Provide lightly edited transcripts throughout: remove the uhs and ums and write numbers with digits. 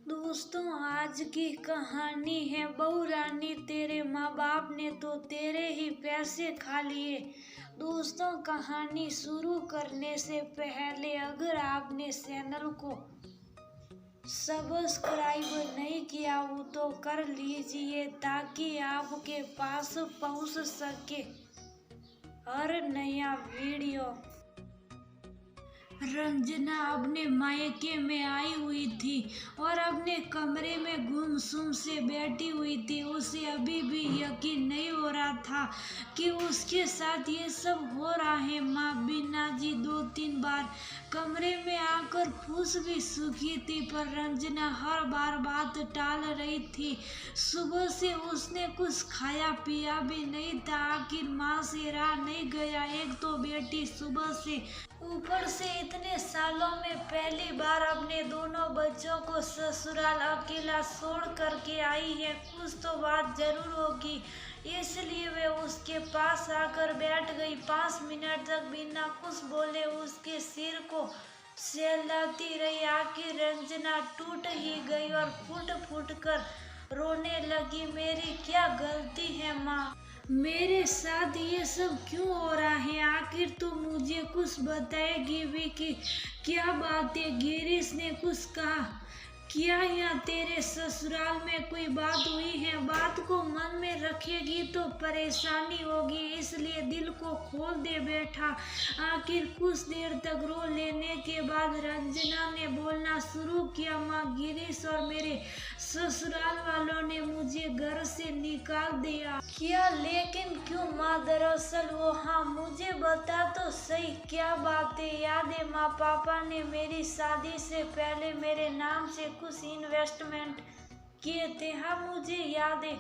दोस्तों, आज की कहानी है बहू रानी। तेरे माँ बाप ने तो तेरे ही पैसे खा लिए। दोस्तों, कहानी शुरू करने से पहले अगर आपने चैनल को सब्सक्राइब नहीं किया हो तो कर लीजिए ताकि आपके पास पहुंच सके हर नया वीडियो। रंजना अपने मायके में आई हुई थी और अपने कमरे में गुमसुम से बैठी हुई थी। उसे अभी भी यकीन नहीं हो रहा था कि उसके साथ ये सब हो रहा है। माँ बीना जी 2-3 बार कमरे में आकर पूछ भी चुकी थी, पर रंजना हर बार बात टाल रही थी। सुबह से उसने कुछ खाया पिया भी नहीं था। आखिर माँ से रहा नहीं गया। एक तो बेटी सुबह से, ऊपर से इतने सालों में पहली बार अपने दोनों बच्चों को ससुराल अकेला छोड़ करके आई है। कुछ तो बात जरूर होगी, इसलिए वे उसके पास आकर बैठ गई। 5 मिनट तक बिना कुछ बोले उसके सिर को सहलाती रही। आखिर रंजना टूट ही गई और फूट फूट कर रोने लगी। मेरी क्या गलती है माँ, मेरे साथ ये सब क्यों हो रहा है? आखिर तो मुझे कुछ बताएगी भी कि क्या बात है? गिरीश ने कुछ कहा क्या? या तेरे ससुराल में कोई बात हुई है? बात को मन में रखेगी तो परेशानी होगी, इसलिए दिल को खोल दे बैठा। आखिर कुछ देर तक रो लेने के बाद रंजना ने बोलना शुरू किया। माँ, गिरीश और मेरे ससुराल वालों ने मुझे घर से निकाल दिया। क्या? लेकिन क्यों माँ? दरअसल वो, हाँ मुझे बता तो सही, क्या बात है? याद है माँ, पापा ने मेरी शादी से पहले मेरे नाम से कुछ इन्वेस्टमेंट किए थे। हाँ मुझे याद है,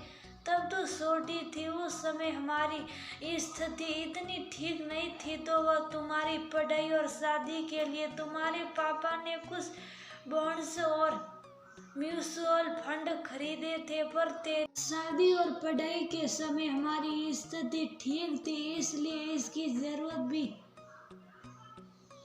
तब तो छोटी थी। उस समय हमारी स्थिति इतनी ठीक नहीं थी, तो वह तुम्हारी पढ़ाई और शादी के लिए तुम्हारे पापा ने कुछ बॉन्ड्स और म्यूचुअल फंड खरीदे थे। पर तेरी शादी और पढ़ाई के समय हमारी स्थिति ठीक थी, इसलिए इसकी जरूरत भी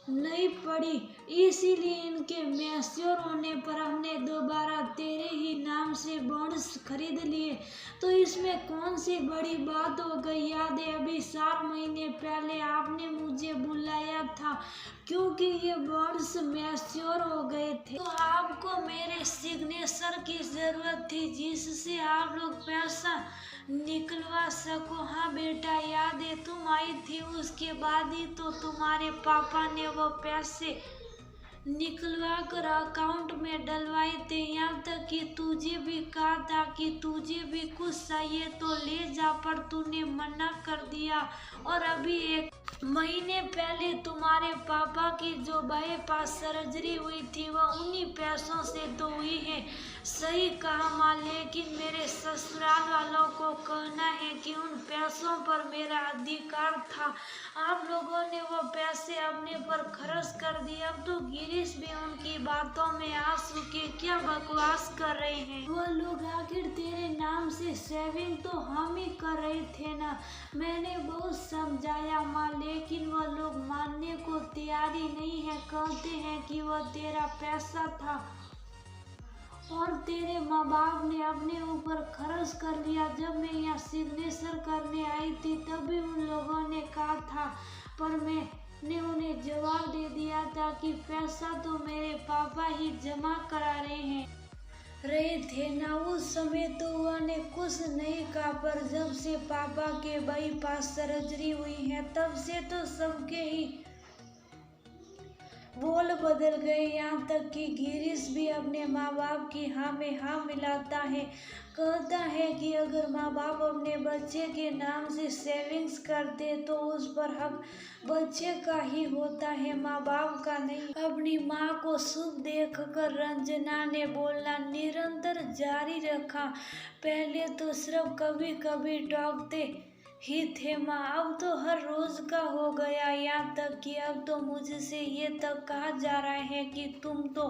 नहीं पड़ी। इसीलिए इनके मैच्योर होने पर हमने दोबारा तेरे ही नाम से बॉन्ड्स खरीद लिए। तो इसमें कौन सी बड़ी बात हो गई? याद है अभी 4 महीने पहले आपने मुझे बुलाया था क्योंकि ये बॉन्ड्स मैच्योर हो गए थे, तो आपको मेरे सिग्नेचर की जरूरत थी जिससे आप लोग पैसा निकलवा सको। हाँ बेटा, याद है तुम आई थी, उसके बाद ही तो तुम्हारे पापा ने वो पैसे निकलवा कर अकाउंट में डलवाए थे। यहाँ तक कि तुझे भी कहा था कि तुझे भी कुछ चाहिए तो ले जा, पर तूने मना कर दिया। और अभी 1 महीने पहले तुम्हारे पापा की जो बाईपास सर्जरी हुई थी वह उन्हीं पैसों से तो हुई है। सही कहा माँ, लेकिन मेरे ससुराल वालों को कहना है कि उन पैसों पर मेरा अधिकार था। आप लोगों ने वो पैसे अपने पर खर्च कर दिए। अब तो गिरीश भी उनकी बातों में आ चुके। क्या बकवास कर रहे हैं वो लोग? आखिर तेरे नाम से सेविंग तो हम ही कर रहे थे ना। मैंने बहुत समझाया माँ, लेकिन वो लोग मानने को तैयार ही नहीं है। कहते हैं कि वह तेरा पैसा था और तेरे माँ बाप ने अपने ऊपर खर्च कर लिया। जब मैं यहाँ सिग्नेचर करने आई थी तब भी उन लोगों ने कहा था, पर मैंने उन्हें जवाब दे दिया था कि पैसा तो मेरे पापा ही जमा करा रहे थे ना। उस समय तो उन्होंने कुछ नहीं कहा, पर जब से पापा के बाईपास सर्जरी हुई है तब से तो सबके ही बोल बदल गए। यहाँ तक कि गिरीश भी अपने माँ बाप की हाँ में हाँ मिलाता है। कहता है कि अगर माँ बाप अपने बच्चे के नाम से सेविंग्स करते तो उस पर हक बच्चे का ही होता है, माँ बाप का नहीं। अपनी माँ को शुभ देखकर रंजना ने बोलना निरंतर जारी रखा। पहले तो सिर्फ कभी कभी टोकते ही थे माँ, अब तो हर रोज का हो गया। यहाँ तक कि अब तो मुझसे ये तक कहा जा रहा है कि तुम तो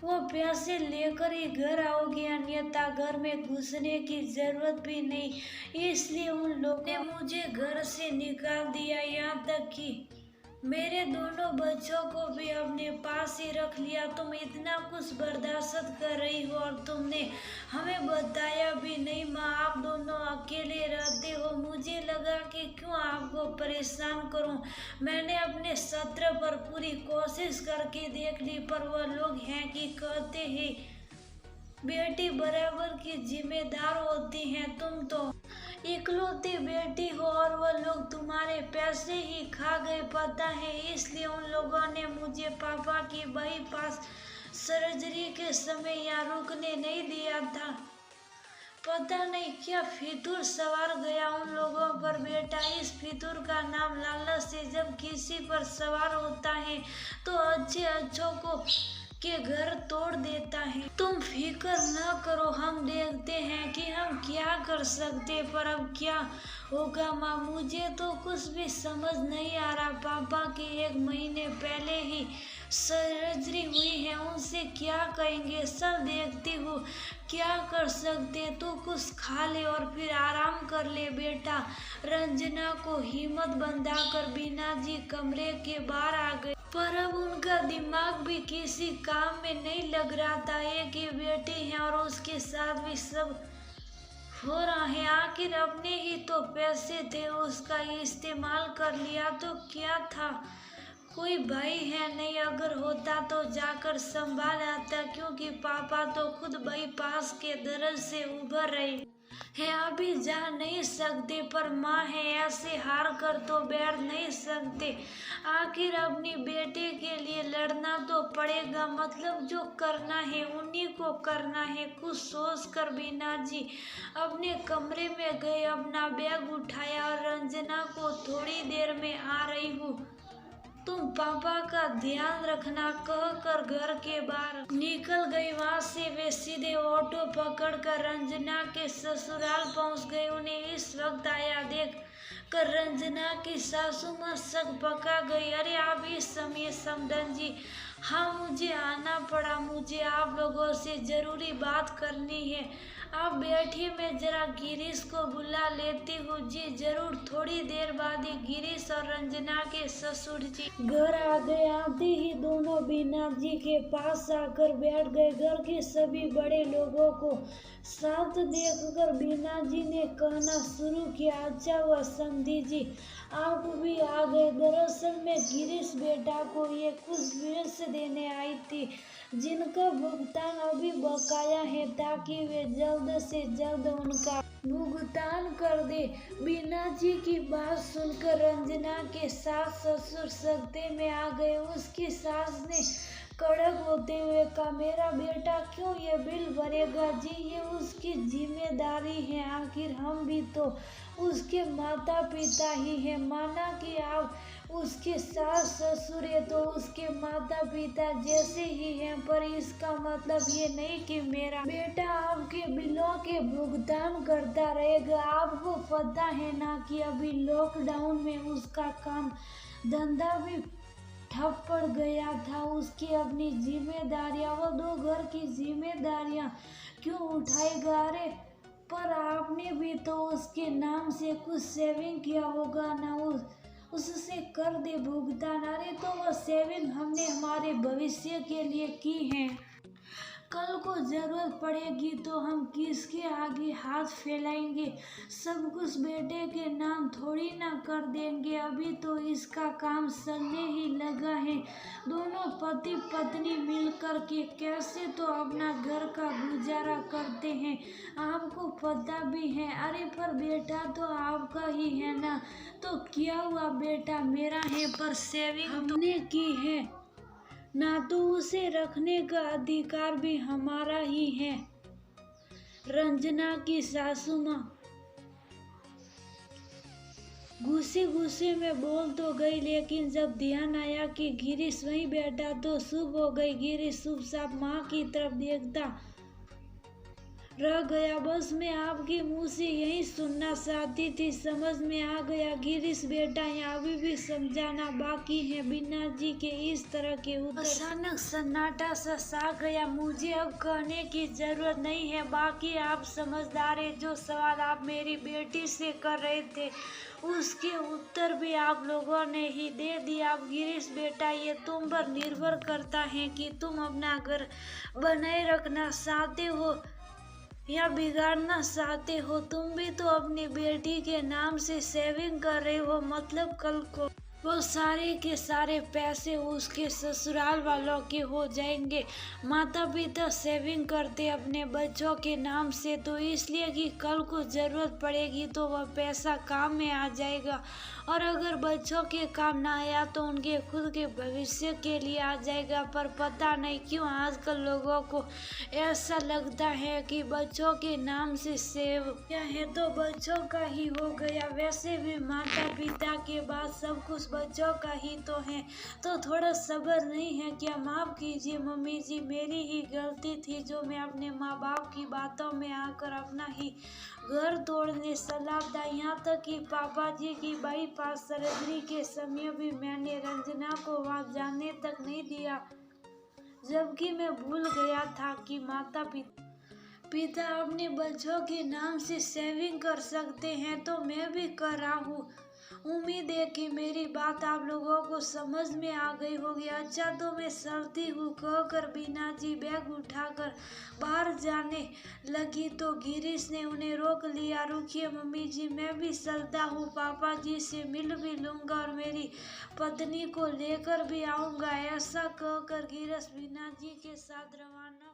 वो पैसे लेकर ही घर आओगे, अन्यथा घर में घुसने की जरूरत भी नहीं। इसलिए उन लोगों ने मुझे घर से निकाल दिया। यहाँ तक कि मेरे दोनों बच्चों को भी अपने पास ही रख लिया। तुम इतना कुछ बर्दाश्त कर रही हो और तुमने हमें बताया भी नहीं। माँ, आप दोनों अकेले रहते हो, मुझे लगा कि क्यों आपको परेशान करूं। मैंने अपने सत्र पर पूरी कोशिश करके देख ली, पर वह लोग हैं कि कहते हैं बेटी बराबर की जिम्मेदार होती हैं। तुम तो इकलौती बेटी हो और वह लोग तुम्हारे पैसे ही खा गए, पता है। इसलिए उन लोगों ने मुझे पापा की बाईपास सर्जरी के समय यहाँ रुकने नहीं दिया था। पता नहीं क्या फितूर सवार गया उन लोगों पर बेटा। इस फितूर का नाम लालच है। जब किसी पर सवार होता है तो अच्छे अच्छों को के घर तोड़ देता है। तुम फिक्र न करो, हम देखते हैं कि हम क्या कर सकते। पर अब क्या होगा माँ, मुझे तो कुछ भी समझ नहीं आ रहा। पापा की 1 महीने पहले ही सर्जरी हुई है, उनसे क्या कहेंगे। सब देखती हूँ, क्या कर सकते। तू कुछ खा ले और फिर आराम कर ले बेटा। रंजना को हिम्मत बंधाकर बीना जी कमरे के बाहर आ गए, पर अब उनका दिमाग भी किसी काम में नहीं लग रहा था। एक ही बेटी है और उसके साथ भी सब हो रहा है। आखिर अपने ही तो पैसे थे, उसका इस्तेमाल कर लिया तो क्या था। कोई भाई है नहीं, अगर होता तो जाकर संभाल आता, क्योंकि पापा तो खुद बाईपास के दर्द से उभर रहे हैं। अभी जा नहीं सकते, पर माँ है, ऐसे हार कर तो बैठ नहीं सकते। आखिर अपनी बेटे के लिए लड़ना तो पड़ेगा। मतलब जो करना है उन्हीं को करना है। कुछ सोच कर बीना जी अपने कमरे में गए, अपना बैग उठाया और रंजना को थोड़ी देर में आ रही हूँ, तुम पापा का ध्यान रखना कहकर घर के बाहर निकल गई। वहां से वे सीधे ऑटो पकड़कर रंजना के ससुराल पहुंच गए। उन्हें इस वक्त आया देख कर रंजना की सासू माँ सक पका गई। अरे आप इस समय समधन जी? हाँ, मुझे आना पड़ा, मुझे आप लोगों से जरूरी बात करनी है। आप बैठिए, मैं जरा गिरीश को बुला लेती हूँ। जी जरूर। थोड़ी देर बाद ही गिरीश और रंजना के ससुर जी घर आ गए। आते ही दोनों बीना जी के पास आकर बैठ गए। घर के सभी बड़े लोगों को साथ देखकर बीना जी ने कहना शुरू किया, अच्छा हुआ समधी जी आप भी आ गए। दरअसल मैं गिरीश बेटा को ये कुछ विष देने आई थी, जिनका भुगतान अभी बकाया है, ताकि वे जल्द से जल्द उनका भुगतान कर दे। बीना जी की बात सुनकर रंजना के सास ससुर सख्ते में आ गए। उसकी सास ने कड़क होते हुए कहा, मेरा बेटा क्यों ये बिल भरेगा जी, ये उसकी जिम्मेदारी है। आखिर हम भी तो उसके माता पिता ही हैं। माना कि आप उसके सास ससुर है तो उसके माता पिता जैसे ही हैं, पर इसका मतलब ये नहीं कि मेरा बेटा आपके बिलों के भुगतान करता रहेगा। आपको पता है ना कि अभी लॉकडाउन में उसका काम धंधा भी ठप पड़ गया था। उसकी अपनी जिम्मेदारियां, वो 2 घर की जिम्मेदारियां क्यों उठाएगा। अरे पर आपने भी तो उसके नाम से कुछ सेविंग किया होगा ना, उससे कर दे भुगतान। अरे तो वह सेविंग हमने हमारे भविष्य के लिए की है। कल को जरूरत पड़ेगी तो हम किसके आगे हाथ फैलाएंगे। सब कुछ बेटे के नाम थोड़ी ना कर देंगे। अभी तो इसका काम चलने ही लगा है। दोनों पति पत्नी मिलकर के कैसे तो अपना घर का गुजारा करते हैं, आपको पता भी है। अरे पर बेटा तो आपका ही है ना, तो क्या हुआ बेटा मेरा है, पर सेविंग हमने की है ना, तो उसे रखने का अधिकार भी हमारा ही है। रंजना की सासू माँ गुस्से गुस्से में बोल तो गई, लेकिन जब ध्यान आया कि गिरीश वहीं बैठा तो चुप हो गई। गिरीश चुपचाप माँ की तरफ देखता रह गया। बस मैं आपके मुंह से यही सुनना चाहती थी। समझ में आ गया गिरीश बेटा, यहाँ अभी भी समझाना बाकी है। बीना जी के इस तरह के उत्तर अचानक सन्नाटा सा छा गया। मुझे अब कहने की जरूरत नहीं है, बाकी आप समझदार है। जो सवाल आप मेरी बेटी से कर रहे थे उसके उत्तर भी आप लोगों ने ही दे दिया। अब गिरीश बेटा, ये तुम पर निर्भर करता है कि तुम अपना घर बनाए रखना चाहते हो या बिगाड़ना चाहते हो। तुम भी तो अपनी बेटी के नाम से सेविंग कर रहे हो, मतलब कल को वो सारे के सारे पैसे उसके ससुराल वालों के हो जाएंगे। माता पिता सेविंग करते अपने बच्चों के नाम से तो इसलिए कि कल को जरूरत पड़ेगी तो वह पैसा काम में आ जाएगा, और अगर बच्चों के काम ना आया तो उनके खुद के भविष्य के लिए आ जाएगा। पर पता नहीं क्यों आजकल लोगों को ऐसा लगता है कि बच्चों के नाम से सेव क्या है तो बच्चों का ही हो गया। वैसे भी माता पिता के बाद सब कुछ बच्चों का ही तो है, तो थोड़ा सब्र नहीं है क्या? माफ कीजिए मम्मी जी, मेरी ही गलती थी जो मैं अपने माँ बाप की बातों में आकर अपना ही घर तोड़ने चला था। यहाँ तक कि पापा जी की बाईपास सर्जरी के समय भी मैंने रंजना को वहाँ जाने तक नहीं दिया, जबकि मैं भूल गया था कि माता पिता अपने बच्चों के नाम से सेविंग कर सकते हैं, तो मैं भी कर रहा हूँ। उम्मीद है कि मेरी बात आप लोगों को समझ में आ गई होगी। अच्छा तो मैं चलती हूँ, कहकर बीना जी बैग उठाकर बाहर जाने लगी तो गिरीश ने उन्हें रोक लिया। रुकिए मम्मी जी, मैं भी चलता हूँ, पापा जी से मिल भी लूँगा और मेरी पत्नी को लेकर भी आऊँगा। ऐसा कहकर गिरीश बीना जी के साथ रवाना